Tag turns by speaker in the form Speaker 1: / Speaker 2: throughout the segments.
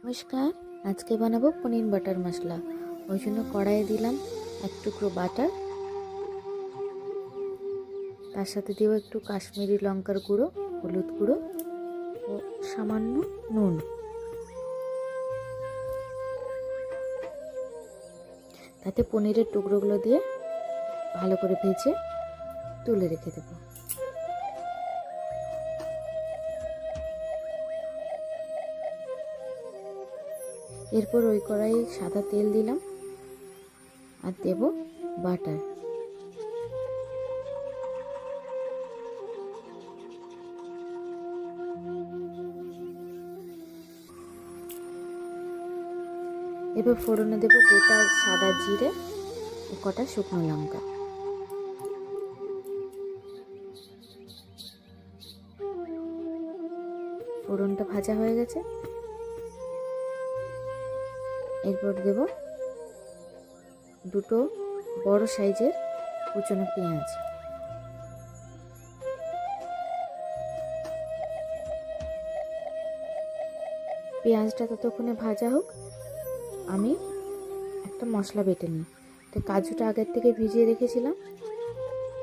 Speaker 1: নমস্কার, আজকে বানাবো পনির বাটার মশলা। ওই জন্য কড়াইয়ে দিলাম এক টুকরো বাটার, তার সাথে দেবো একটু কাশ্মীরি লঙ্কার গুঁড়ো, হলুদ গুঁড়ো ও সামান্য নুন। তাতে পনিরের টুকরোগুলো দিয়ে ভালো করে ভেজে তুলে রেখে দেবো। এরপর ওই কড়াইয়ে সাদা তেল দিলাম আর দেব বাটার। এবার ফোড়নে দেব গোটা সাদা জিরে ও কটা শুকনো লঙ্কা। ফোড়নটা ভাজা হয়ে গেছে, এরপর দেব দুটো বড় সাইজের কুচনো পেঁয়াজ। পেঁয়াজটা ততক্ষণে ভাজা হোক, আমি একটা মশলা বেটে নিই। তো কাজুটা আগের থেকে ভিজিয়ে রেখেছিলাম,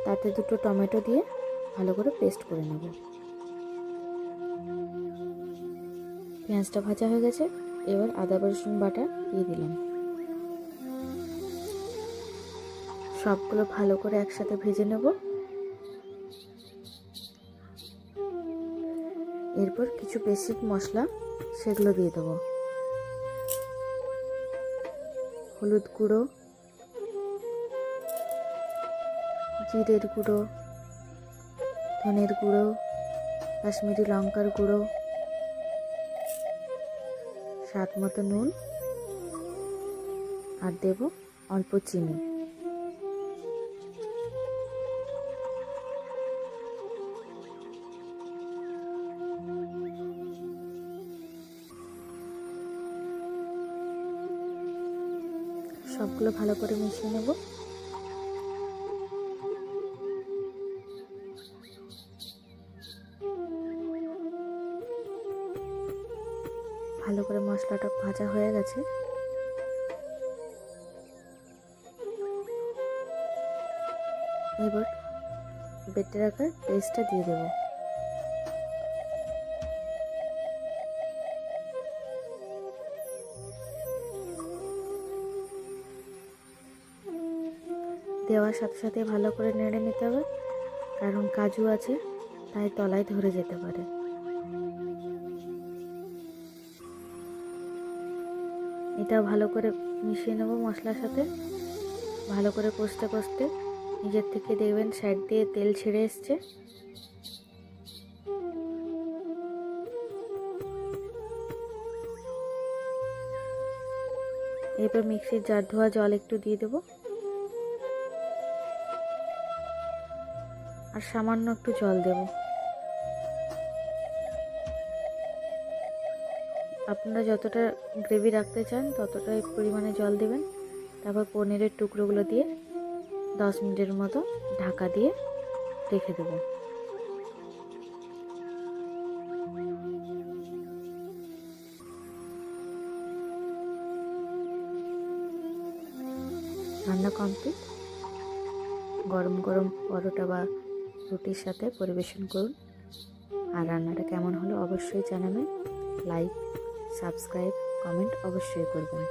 Speaker 1: তাতে দুটো টমেটো দিয়ে ভালো করে পেস্ট করে নেব। পেঁয়াজটা ভাজা হয়ে গেছে, এবার আদা রসুন বাটা দিয়ে দিলাম। সবগুলো ভালো করে একসাথে ভেজে নেব। এরপর কিছু বেসিক মশলা সেগুলো দিয়ে দেবো। হলুদ গুঁড়ো, জিরের গুঁড়ো, ধনের গুঁড়ো, কাশ্মীরি লঙ্কার গুঁড়ো, স্বাদ মতো নুন আর দেব অল্প চিনি। সবগুলো ভালো করে মিশিয়ে নেব। ভালো করে মশলাটা ভাজা হয়ে গেছে, এবার বেটে রাখা পেস্টটা দিয়ে দেব। দেওয়ার সাথে সাথে ভালো করে নেড়ে নিতে হবে, কারণ কাজু আছে তাই তলায় ধরে যেতে পারে। এটাও ভালো করে মিশিয়ে নেব মশলার সাথে। ভালো করে কষতে কষতে নিজের থেকে দেখবেন সাইড দিয়ে তেল ছেড়ে এসছে। এরপর মিক্সির জার ধোয়া জল একটু দিয়ে দেব, আর সামান্য একটু জল দেব। আপনারা যতটা গ্রেভি রাখতে চান ততটাই পরিমাণে জল দেবেন। তারপর পনিরের টুকরোগুলো দিয়ে 10 মিনিটের মতো ঢাকা দিয়ে রেখে দেব। রান্না কমপ্লিট। গরম গরম পরোটা বা রুটির সাথে পরিবেশন করুন। আর রান্নাটা কেমন হলো অবশ্যই জানাবেন। লাইক, সাবস্ক্রাইব, কমেন্ট অবশ্যই করবেন।